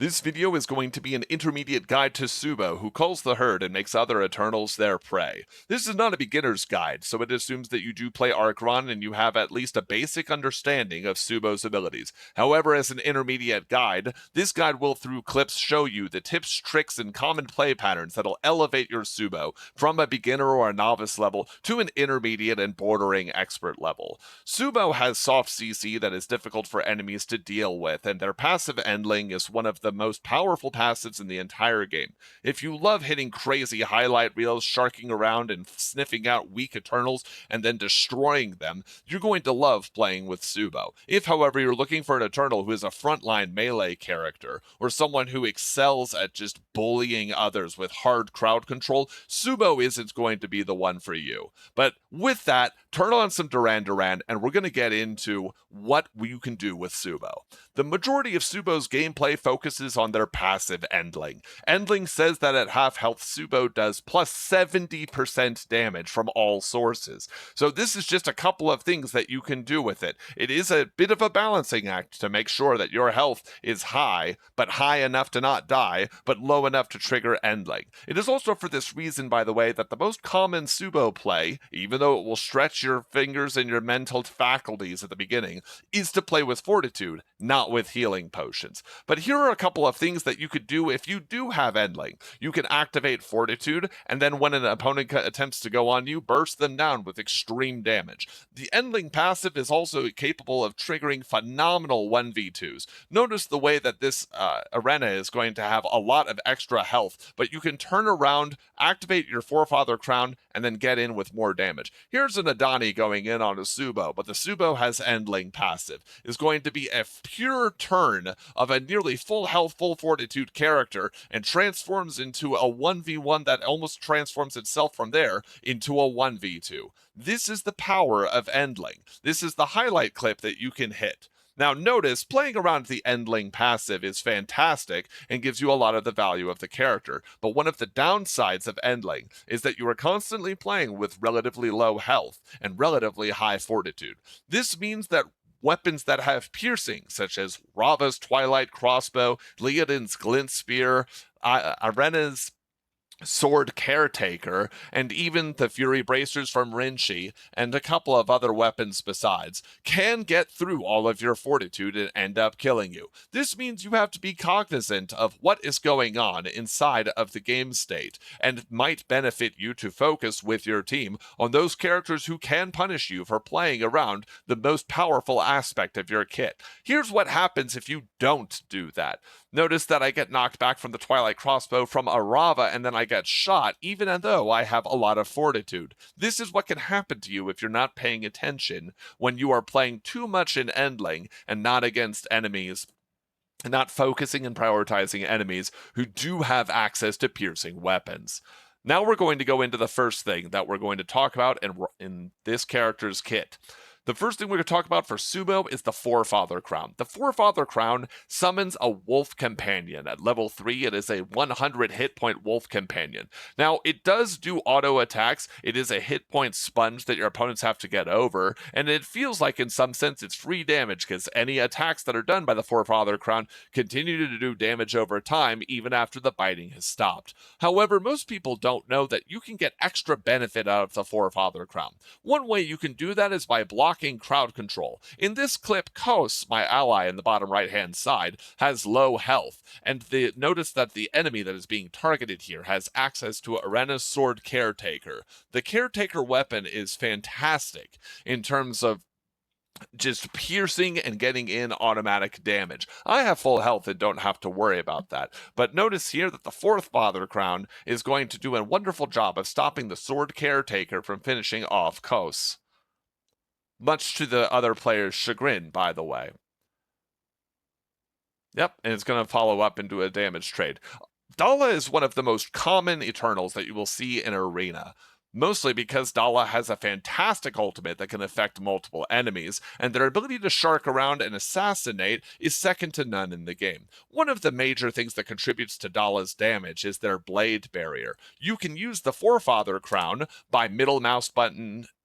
This video is going to be an intermediate guide to Tsu'Bo, who culls the herd and makes other Eternals their prey. This is not a beginner's guide, so it assumes that you do play Arkheron and you have at least a basic understanding of Tsu'Bo's abilities. However, as an intermediate guide, this guide will through clips show you the tips, tricks, and common play patterns that'll elevate your Tsu'Bo from a beginner or a novice level to an intermediate and bordering expert level. Tsu'Bo has soft CC that is difficult for enemies to deal with, and their passive Endling is one of the most powerful passives in the entire game. If you love hitting crazy highlight reels, sharking around and sniffing out weak Eternals and then destroying them, you're going to love playing with Tsu'Bo. If, however, you're looking for an Eternal who is a frontline melee character, or someone who excels at just bullying others with hard crowd control, Tsu'Bo isn't going to be the one for you. But with that, turn on some Duran Duran, and we're going to get into what you can do with Tsu'Bo. The majority of Tsu'Bo's gameplay focuses on their passive Endling. Endling says that at half health, Tsu'Bo does plus 70% damage from all sources. So this is just a couple of things that you can do with it. It is a bit of a balancing act to make sure that your health is high, but high enough to not die, but low enough to trigger Endling. It is also for this reason, by the way, that the most common Tsu'Bo play, even though it will stretch your fingers and your mental faculties at the beginning, is to play with Fortitude, not with healing potions. But here are a couple of things that you could do if you do have Endling. You can activate Fortitude, and then when an opponent attempts to go on you, burst them down with extreme damage. The Endling passive is also capable of triggering phenomenal 1v2s. Notice the way that this arena is going to have a lot of extra health, but you can turn around, activate your Forefather Crown, and then get in with more damage. Here's an Adani going in on a Tsu'Bo, but the Tsu'Bo has Endling passive. Is going to be a pure turn of a nearly full health, full fortitude character and transforms into a 1v1 that almost transforms itself from there into a 1v2. This is the power of Endling. This is the highlight clip that you can hit. Now notice, playing around the Endling passive is fantastic and gives you a lot of the value of the character, but one of the downsides of Endling is that you are constantly playing with relatively low health and relatively high fortitude. This means that weapons that have piercing, such as Rava's Twilight Crossbow, Leodin's Glint Spear, Arena's Sword Caretaker, and even the Fury Bracers from Rinshi, and a couple of other weapons besides, can get through all of your fortitude and end up killing you. This means you have to be cognizant of what is going on inside of the game state, and might benefit you to focus with your team on those characters who can punish you for playing around the most powerful aspect of your kit. Here's what happens if you don't do that. Notice that I get knocked back from the Twilight Crossbow from a Rava, and then I get shot, even though I have a lot of fortitude. This is what can happen to you if you're not paying attention when you are playing too much in Endling and not against enemies, and not focusing and prioritizing enemies who do have access to piercing weapons. Now we're going to go into the first thing that we're going to talk about in this character's kit. The first thing we're going to talk about for Tsu'Bo is the Forefather Crown. The Forefather Crown summons a Wolf Companion. At level 3, it is a 100 hit point Wolf Companion. Now, it does do auto attacks. It is a hit point sponge that your opponents have to get over, and it feels like in some sense it's free damage because any attacks that are done by the Forefather Crown continue to do damage over time even after the biting has stopped. However, most people don't know that you can get extra benefit out of the Forefather Crown. One way you can do that is by blocking crowd control. In this clip, Kos, my ally in the bottom right hand side, has low health, and notice that the enemy that is being targeted here has access to Arena's Sword Caretaker. The Caretaker weapon is fantastic in terms of just piercing and getting in automatic damage. I have full health and don't have to worry about that. But notice here that the Forefather Crown is going to do a wonderful job of stopping the Sword Caretaker from finishing off Kos. Much to the other player's chagrin, by the way. Yep, and it's going to follow up into a damage trade. Dahla is one of the most common Eternals that you will see in Arena. mostly because Dahla has a fantastic ultimate that can affect multiple enemies, and their ability to shark around and assassinate is second to none in the game. One of the major things that contributes to Dahla's damage is their blade barrier. You can use the Forefather Crown by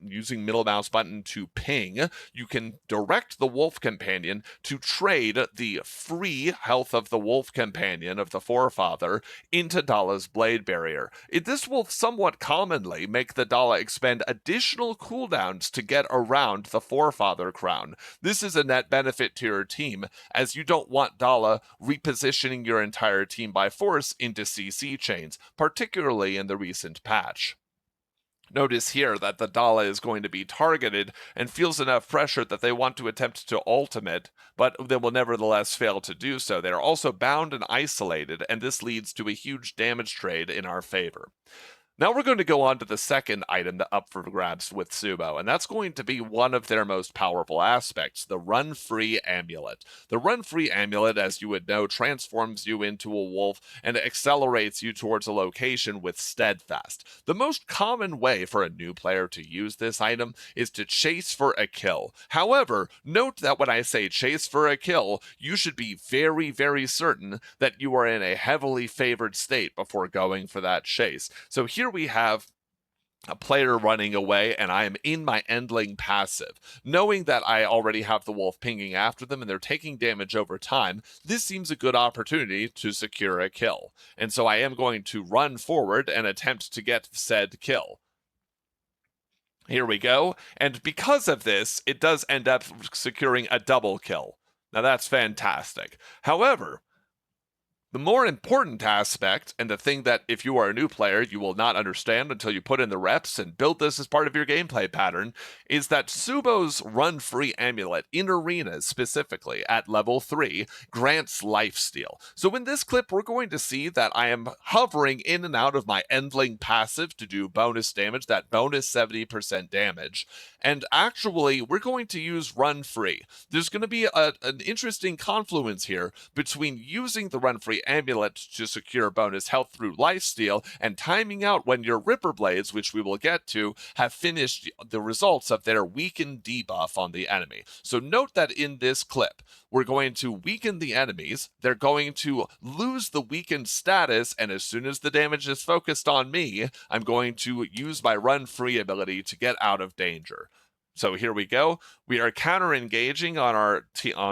using middle mouse button to ping. You can direct the Wolf Companion to trade the free health of the Wolf Companion of the Forefather into Dahla's blade barrier. This will somewhat commonly make the Dahla expend additional cooldowns to get around the Forefather Crown. This is a net benefit to your team, as you don't want Dahla repositioning your entire team by force into CC chains, particularly in the recent patch. Notice here that the Dahla is going to be targeted and feels enough pressure that they want to attempt to ultimate, but they will nevertheless fail to do so. They are also bound and isolated, and this leads to a huge damage trade in our favor. Now we're going to go on to the second item that up for grabs with Tsu'Bo, and that's going to be one of their most powerful aspects, the Run-Free Amulet. The Run-Free Amulet, as you would know, transforms you into a wolf and accelerates you towards a location with Steadfast. The most common way for a new player to use this item is to chase for a kill. However, note that when I say chase for a kill, you should be very, very certain that you are in a heavily favored state before going for that chase. So here we have a player running away, and I am in my Endling passive. Knowing that I already have the wolf pinging after them and they're taking damage over time, this seems a good opportunity to secure a kill. And so I am going to run forward and attempt to get said kill. Here we go, and because of this, it does end up securing a double kill. Now that's fantastic. However, the more important aspect, and the thing that if you are a new player you will not understand until you put in the reps and build this as part of your gameplay pattern, is that Tsu'Bo's Run-Free Amulet, in arenas specifically, at level 3, grants lifesteal. So in this clip we're going to see that I am hovering in and out of my Endling passive to do bonus damage, that bonus 70% damage, and actually we're going to use Run-Free. There's going to be an interesting confluence here between using the Run-Free Amulet to secure bonus health through lifesteal and timing out when your Ripper Blades, which we will get to, have finished the results of their weaken debuff on the enemy. So note that in this clip, we're going to weaken the enemies, they're going to lose the weakened status, and as soon as the damage is focused on me, I'm going to use my Run-Free ability to get out of danger. So here we go. We are counter-engaging on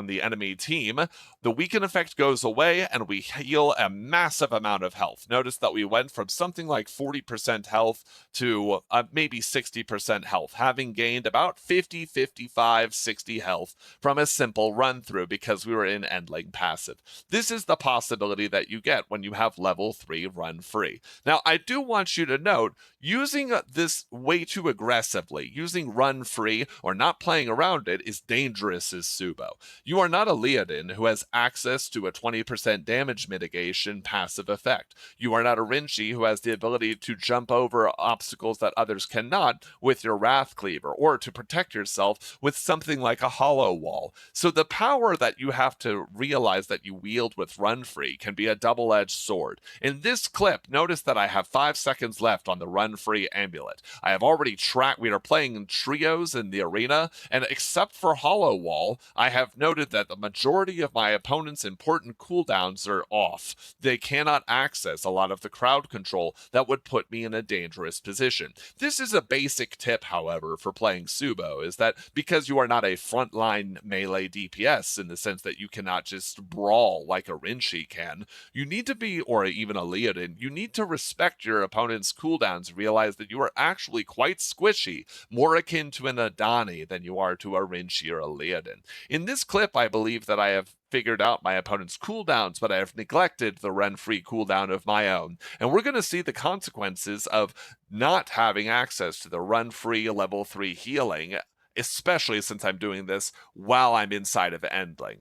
the enemy team. The weaken effect goes away, and we heal a massive amount of health. Notice that we went from something like 40% health to maybe 60% health, having gained about 50, 55, 60 health from a simple run-through because we were in Endling passive. This is the possibility that you get when you have level 3 Run-Free. Now, I do want you to note, using this way too aggressively, using Run-Free or not playing around it is dangerous as Tsu'Bo. You are not a Leodin who has access to a 20% damage mitigation passive effect. You are not a Rinchi who has the ability to jump over obstacles that others cannot with your Wrath Cleaver, or to protect yourself with something like a Hollow Wall. So the power that you have to realize that you wield with Run-Free can be a double-edged sword. In this clip, notice that I have 5 seconds left on the Run-Free Amulet. I have already we are playing in trios in the arena, and except for Hollow Wall, I have noted that the majority of my opponent's important cooldowns are off. They cannot access a lot of the crowd control that would put me in a dangerous position. This is a basic tip, however, for playing Tsu'Bo, is that because you are not a frontline melee DPS in the sense that you cannot just brawl like a Rinchi can, you need to be, or even a Leodin, you need to respect your opponent's cooldowns, realize that you are actually quite squishy, more akin to an Adani than you are to a Rinchi or a Leodin. In this clip, I believe that I have figured out my opponent's cooldowns, but I have neglected the Run-Free cooldown of my own. And we're going to see the consequences of not having access to the Run-Free level 3 healing, especially since I'm doing this while I'm inside of Endling.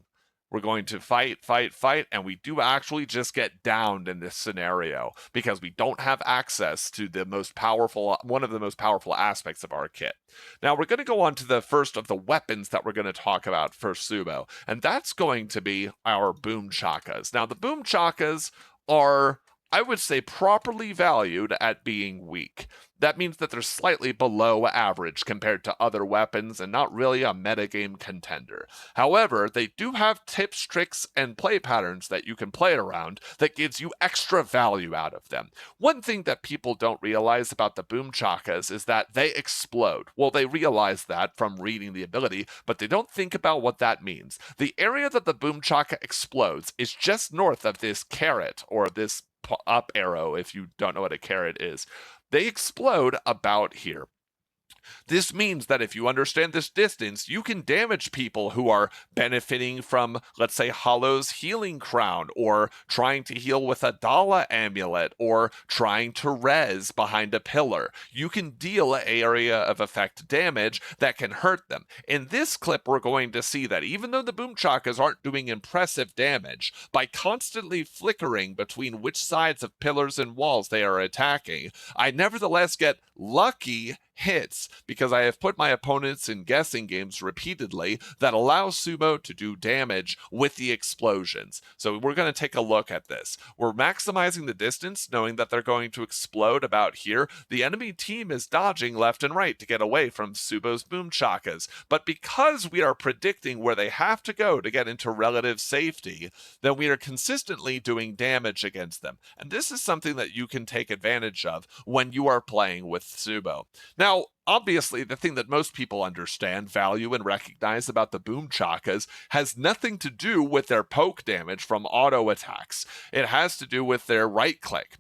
We're going to fight, and we do actually just get downed in this scenario because we don't have access to one of the most powerful aspects of our kit. Now we're going to go on to the first of the weapons that we're going to talk about for Tsu'Bo, and that's going to be our Boom Chakas. Now the Boom Chakas are I would say properly valued at being weak. That means that they're slightly below average compared to other weapons and not really a metagame contender. However, they do have tips, tricks, and play patterns that you can play around that gives you extra value out of them. One thing that people don't realize about the Boom Chakas is that they explode. Well, they realize that from reading the ability, but they don't think about what that means. The area that the Boom Chaka explodes is just north of this caret, or this up arrow if you don't know what a caret is. They explode about here. This means that if you understand this distance, you can damage people who are benefiting from, let's say, Hollow's healing crown, or trying to heal with a Dahla amulet, or trying to res behind a pillar. You can deal area of effect damage that can hurt them. In this clip, we're going to see that even though the Boom Chakas aren't doing impressive damage, by constantly flickering between which sides of pillars and walls they are attacking, I nevertheless get lucky hits because I have put my opponents in guessing games repeatedly that allow Tsu'Bo to do damage with the explosions. So we're going to take a look at this. We're maximizing the distance, knowing that they're going to explode about here. The enemy team is dodging left and right to get away from Tsu'Bo's Boom Chakas. But because we are predicting where they have to go to get into relative safety, then we are consistently doing damage against them. And this is something that you can take advantage of when you are playing with Tsu'Bo. Now, obviously, the thing that most people understand, value, and recognize about the Boom Chakas has nothing to do with their poke damage from auto attacks. It has to do with their right click.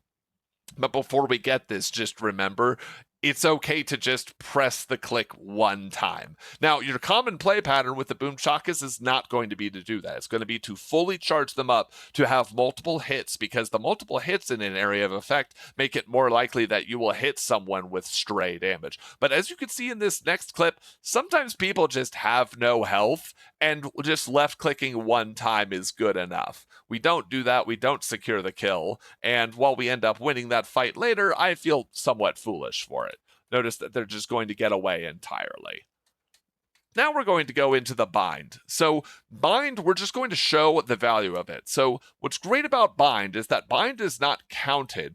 But before we get this, just remember, it's okay to just press the click one time. Now, your common play pattern with the Boom Chakas is not going to be to do that. It's going to be to fully charge them up to have multiple hits, because the multiple hits in an area of effect make it more likely that you will hit someone with stray damage. But as you can see in this next clip, sometimes people just have no health, and just left clicking one time is good enough. We don't do that. We don't secure the kill. And while we end up winning that fight later, I feel somewhat foolish for it. Notice that they're just going to get away entirely. Now we're going to go into the bind. So bind, we're just going to show the value of it. So what's great about bind is that bind is not counted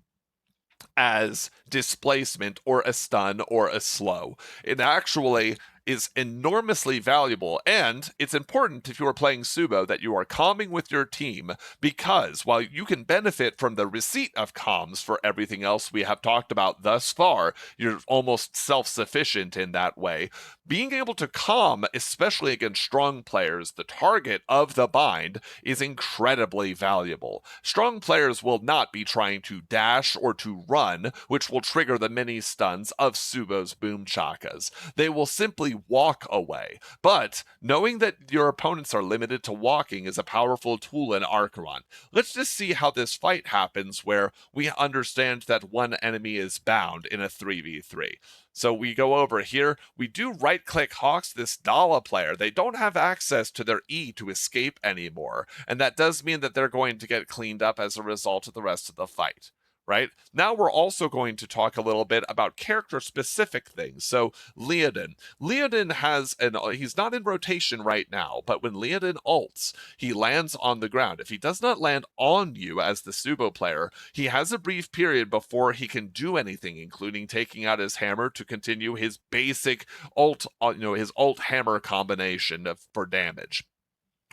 as displacement or a stun or a slow. It actually is enormously valuable, and it's important if you are playing Tsu'Bo that you are calming with your team, because while you can benefit from the receipt of comms for everything else we have talked about thus far, you're almost self-sufficient in that way. Being able to calm, especially against strong players, the target of the bind, is incredibly valuable. Strong players will not be trying to dash or to run, which will trigger the mini stuns of Tsu'Bo's Boom Chakas. They will simply walk away. But knowing that your opponents are limited to walking is a powerful tool in Arkheron. Let's just see how this fight happens where we understand that one enemy is bound in a 3v3. So we go over here, we do right-click Hawks this Dahla player. They don't have access to their E to escape anymore, and that does mean that they're going to get cleaned up as a result of the rest of the fight. Right? Now we're also going to talk a little bit about character-specific things. So Leodin. Leodin he's not in rotation right now, but when Leodin ults, he lands on the ground. If he does not land on you as the Tsu'Bo player, he has a brief period before he can do anything, including taking out his hammer to continue his basic ult, his ult hammer combination for damage.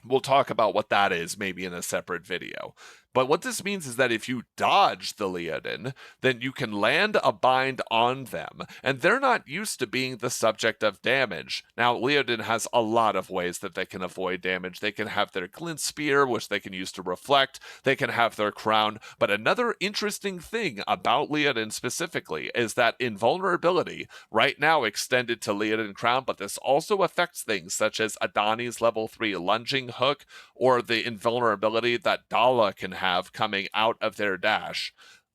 We'll talk about what that is maybe in a separate video. But what this means is that if you dodge the Leodin, then you can land a bind on them, and they're not used to being the subject of damage. Now, Leodin has a lot of ways that they can avoid damage. They can have their glint spear, which they can use to reflect. They can have their crown. But another interesting thing about Leodin specifically is that invulnerability, right now extended to Leodin crown, but this also affects things such as Adani's level 3 lunging hook, or the invulnerability that Dahla can have coming out of their dash.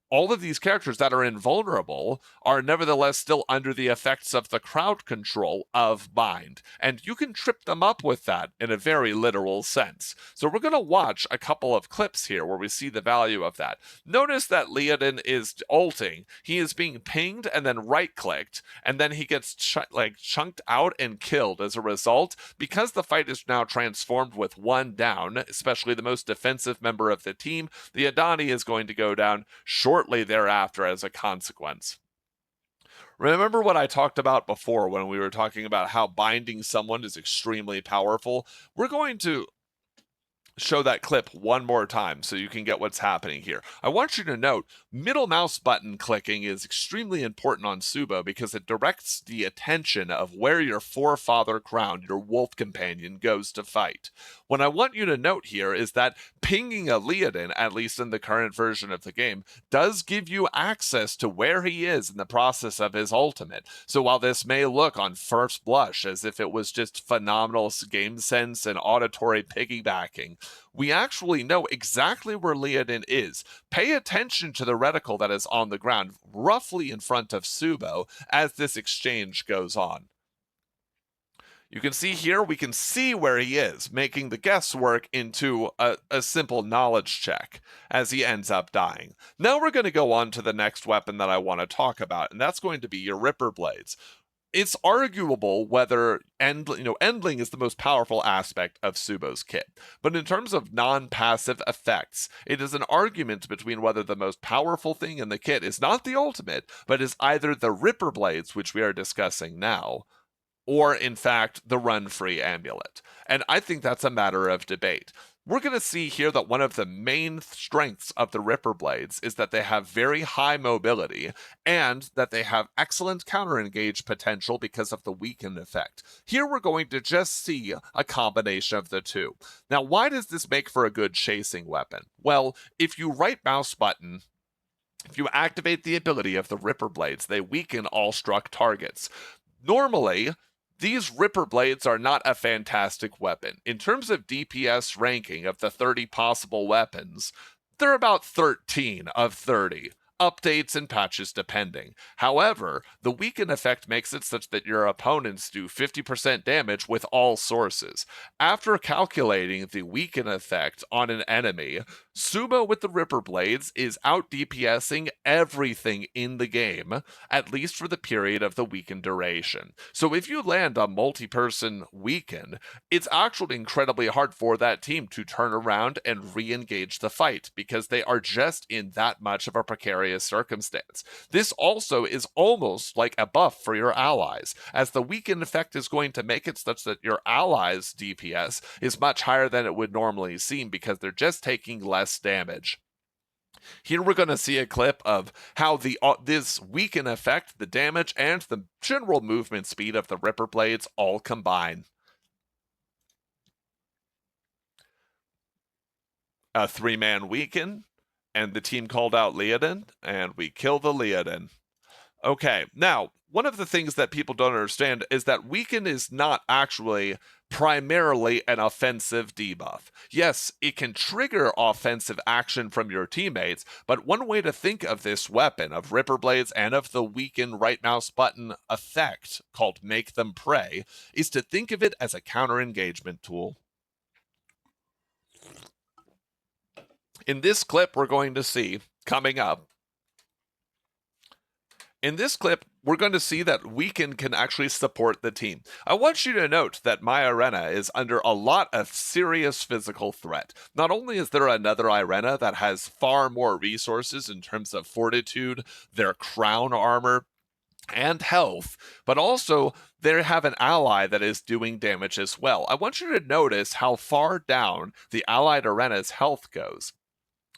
all of these characters that are invulnerable are nevertheless still under the effects of the crowd control of Bind. And you can trip them up with that in a very literal sense. So we're going to watch a couple of clips here where we see the value of that. Notice that Leodin is ulting. He is being pinged and then right-clicked, and then he gets chunked out and killed as a result. Because the fight is now transformed with one down, especially the most defensive member of the team, the Adani is going to go down shortly thereafter as a consequence. Remember what I talked about before when we were talking about how binding someone is extremely powerful? We're going to show that clip one more time so you can get what's happening here. I want you to note middle mouse button clicking is extremely important on Tsu'Bo because it directs the attention of where your Forefather Crown, your wolf companion, goes to fight. What I want you to note here is that pinging a Leodin, at least in the current version of the game, does give you access to where he is in the process of his ultimate. So while this may look on first blush as if it was just phenomenal game sense and auditory piggybacking, we actually know exactly where Leodin is. Pay attention to the reticle that is on the ground, roughly in front of Tsu'Bo, as this exchange goes on. You can see here, we can see where he is, making the guesswork into a simple knowledge check as he ends up dying. Now we're going to go on to the next weapon that I want to talk about, and that's going to be your Ripper Blades. It's arguable whether Endling is the most powerful aspect of Tsu'Bo's kit, but in terms of non-passive effects, it is an argument between whether the most powerful thing in the kit is not the ultimate, but is either the Ripper Blades, which we are discussing now, or in fact the run-free amulet. And I think that's a matter of debate. We're going to see here that one of the main strengths of the Ripper Blades is that they have very high mobility and that they have excellent counter-engage potential because of the weaken effect. Here we're going to just see a combination of the two. Now, why does this make for a good chasing weapon? Well, if you right mouse button, if you activate the ability of the Ripper Blades, they weaken all struck targets. Normally, these Ripper Blades are not a fantastic weapon. In terms of DPS ranking of the 30 possible weapons, they're about 13 of 30. Updates and patches depending. However, the weaken effect makes it such that your opponents do 50% damage with all sources. After calculating the weaken effect on an enemy, Tsu'Bo with the Ripper Blades is out DPSing everything in the game, at least for the period of the weaken duration. So if you land a multi-person weaken, it's actually incredibly hard for that team to turn around and re-engage the fight, because they are just in that much of a precarious circumstance. This also is almost like a buff for your allies, as the weaken effect is going to make it such that your allies' DPS is much higher than it would normally seem because they're just taking less damage. Here we're going to see a clip of how this weaken effect, the damage, and the general movement speed of the Ripper Blades all combine. A 3-man weaken, and the team called out Leodin, and we kill the Leodin. Okay, now, one of the things that people don't understand is that weaken is not actually primarily an offensive debuff. Yes, it can trigger offensive action from your teammates, but one way to think of this weapon, of Ripper Blades and of the weaken right mouse button effect called Make Them Pray, is to think of it as a counter-engagement tool. In this clip we're going to see, coming up, in this clip, we're going to see that weaken can actually support the team. I want you to note that my arena is under a lot of serious physical threat. Not only is there another arena that has far more resources in terms of fortitude, their crown armor, and health, but also they have an ally that is doing damage as well. I want you to notice how far down the allied arena's health goes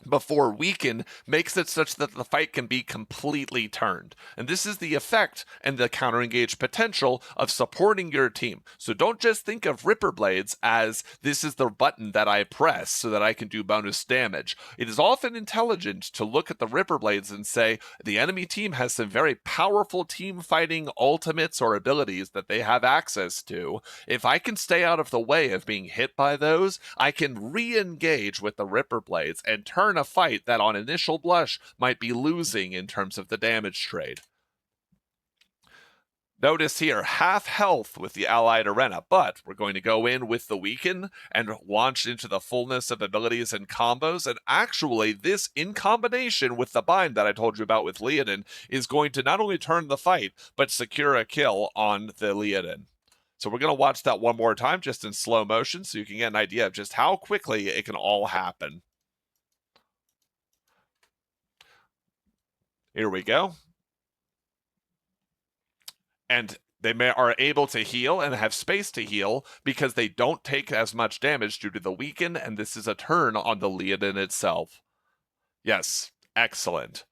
before weaken makes it such that the fight can be completely turned. And this is the effect and the counter-engage potential of supporting your team. So don't just think of Ripper Blades as this is the button that I press so that I can do bonus damage. It is often intelligent to look at the Ripper Blades and say, the enemy team has some very powerful team fighting ultimates or abilities that they have access to. If I can stay out of the way of being hit by those, I can re-engage with the Ripper Blades and turn turn a fight that on initial blush might be losing in terms of the damage trade. Notice here, half health with the allied arena, but we're going to go in with the weaken and launch into the fullness of abilities and combos, and actually this, in combination with the bind that I told you about with Leodin, is going to not only turn the fight, but secure a kill on the Leodin. So we're going to watch that one more time, just in slow motion, so you can get an idea of just how quickly it can all happen. Here we go. And they are able to heal and have space to heal because they don't take as much damage due to the weaken, and this is a turn on the Leodin itself. Yes, excellent.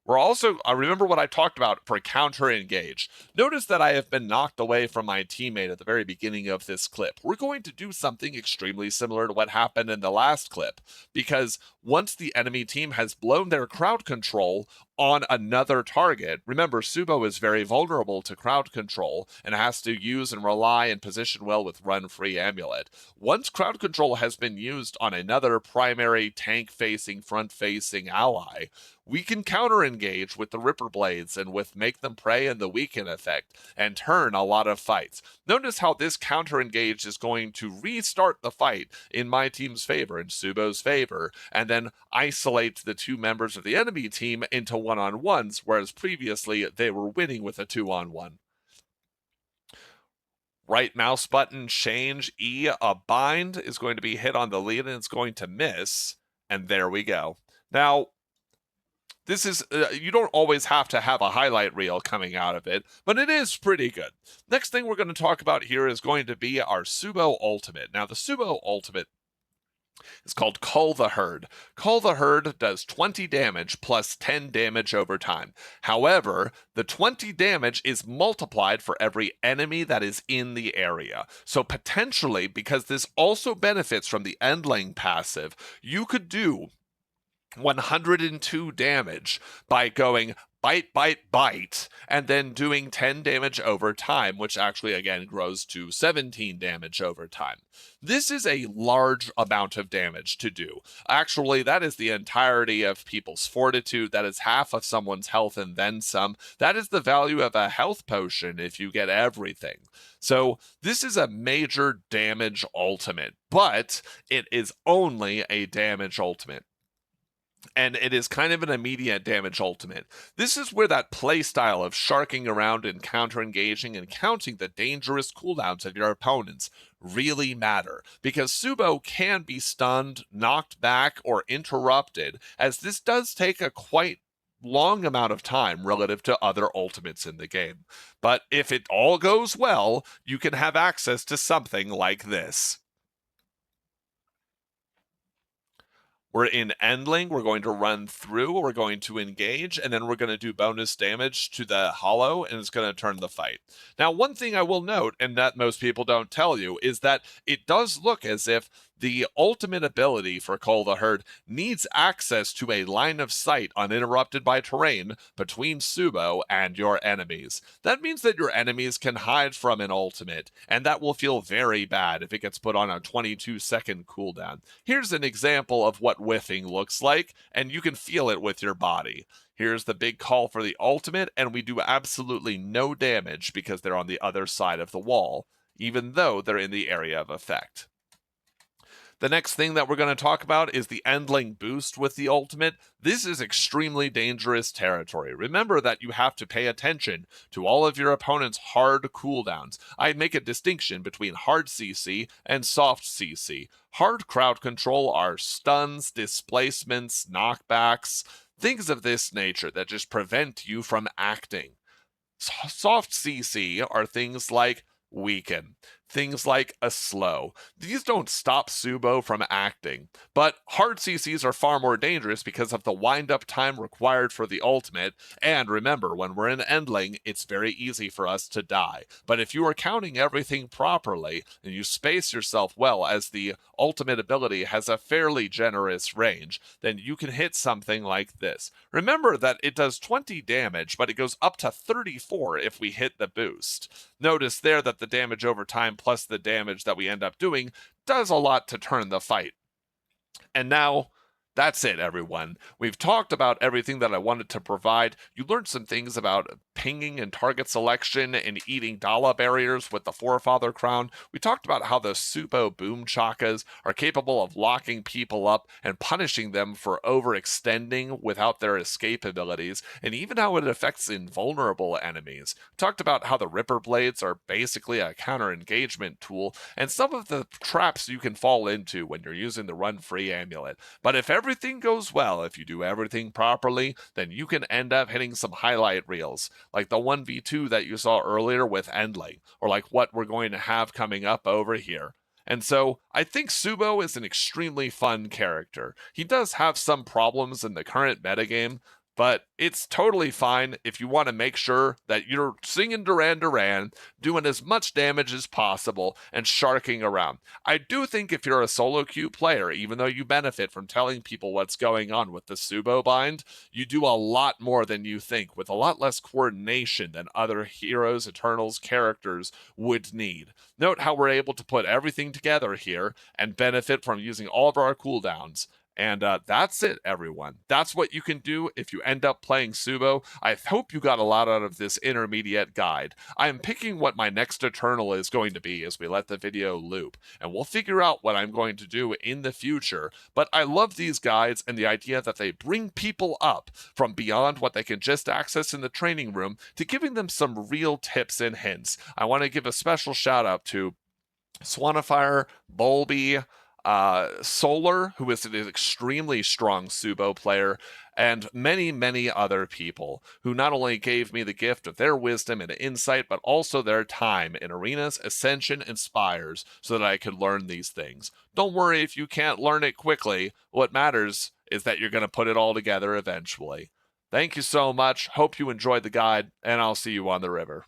We're also, remember what I talked about for counter engage. Notice that I have been knocked away from my teammate at the very beginning of this clip. We're going to do something extremely similar to what happened in the last clip, because once the enemy team has blown their crowd control on another target, remember Tsu'Bo is very vulnerable to crowd control and has to use and rely and position well with run-free Amulet. Once crowd control has been used on another primary tank-facing, front-facing ally, we can counter-engage with the Ripper Blades and with Make Them Pray and the Weaken effect and turn a lot of fights. Notice how this counter-engage is going to restart the fight in my team's favor, in Tsu'Bo's favor, and then isolate the two members of the enemy team into one-on-ones, whereas previously they were winning with a two-on-one. Right mouse button, change, E, a bind is going to be hit on the lead and it's going to miss, and there we go. Now, this is, you don't always have to have a highlight reel coming out of it, but it is pretty good. Next thing we're going to talk about here is going to be our Tsu'Bo ultimate. Now, the Tsu'Bo ultimate is called Cull the Herd. Cull the Herd does 20 damage plus 10 damage over time. However, the 20 damage is multiplied for every enemy that is in the area. So potentially, because this also benefits from the Endling passive, you could do 102 damage by going bite, bite, bite, and then doing 10 damage over time, which actually, again, grows to 17 damage over time. This is a large amount of damage to do. Actually, that is the entirety of people's fortitude. That is half of someone's health and then some. That is the value of a health potion if you get everything. So this is a major damage ultimate, but it is only a damage ultimate. And it is kind of an immediate damage ultimate. This is where that playstyle of sharking around and counter-engaging and counting the dangerous cooldowns of your opponents really matter, because Tsu'Bo can be stunned, knocked back, or interrupted, as this does take a quite long amount of time relative to other ultimates in the game. But if it all goes well, you can have access to something like this. We're in Endling, we're going to run through, we're going to engage, and then we're going to do bonus damage to the hollow, and it's going to turn the fight. Now, one thing I will note, and that most people don't tell you, is that it does look as if the ultimate ability for Cull the Herd needs access to a line of sight uninterrupted by terrain between Tsu'Bo and your enemies. That means that your enemies can hide from an ultimate, and that will feel very bad if it gets put on a 22-second cooldown. Here's an example of what whiffing looks like, and you can feel it with your body. Here's the big call for the ultimate, and we do absolutely no damage because they're on the other side of the wall, even though they're in the area of effect. The next thing that we're going to talk about is the Endling boost with the ultimate. This is extremely dangerous territory. Remember that you have to pay attention to all of your opponent's hard cooldowns. I make a distinction between hard CC and soft CC. Hard crowd control are stuns, displacements, knockbacks, things of this nature that just prevent you from acting. Soft CC are things like weaken, things like a slow. These don't stop Tsu'Bo from acting, but hard CCs are far more dangerous because of the wind-up time required for the ultimate, and remember, when we're in Endling, it's very easy for us to die. But if you are counting everything properly, and you space yourself well, as the ultimate ability has a fairly generous range, then you can hit something like this. Remember that it does 20 damage, but it goes up to 34 if we hit the boost. Notice there that the damage over time plus the damage that we end up doing does a lot to turn the fight. And now, That's it, everyone. We've talked about everything that I wanted to provide. You learned some things about pinging and target selection and eating Dahla barriers with the Forefather Crown. We talked about how the Tsu'Bo boom Chakas are capable of locking people up and punishing them for overextending without their escape abilities, and even how it affects invulnerable enemies. Talked about how the Ripper Blades are basically a counter engagement tool, and some of the traps you can fall into when you're using the Run Free Amulet. But if everything goes well, if you do everything properly, then you can end up hitting some highlight reels, like the 1v2 that you saw earlier with Endling, or like what we're going to have coming up over here. And so I think Tsu'Bo is an extremely fun character. He does have some problems in the current metagame, but it's totally fine if you want to make sure that you're singing Duran Duran, doing as much damage as possible, and sharking around. I do think if you're a solo queue player, even though you benefit from telling people what's going on with the Tsu'Bo bind, you do a lot more than you think, with a lot less coordination than other Heroes, Eternals characters would need. Note how we're able to put everything together here and benefit from using all of our cooldowns. And that's it, everyone. That's what you can do if you end up playing Tsu'Bo. I hope you got a lot out of this intermediate guide. I am picking what my next Eternal is going to be as we let the video loop, and we'll figure out what I'm going to do in the future. But I love these guides and the idea that they bring people up from beyond what they can just access in the training room to giving them some real tips and hints. I want to give a special shout out to Swanifire, Bulby, Solar, who is an extremely strong Tsu'Bo player, and many, many other people who not only gave me the gift of their wisdom and insight, but also their time in arenas, ascension, and spires so that I could learn these things. Don't worry if you can't learn it quickly. What matters is that you're going to put it all together eventually. Thank you so much. Hope you enjoyed the guide, and I'll see you on the river.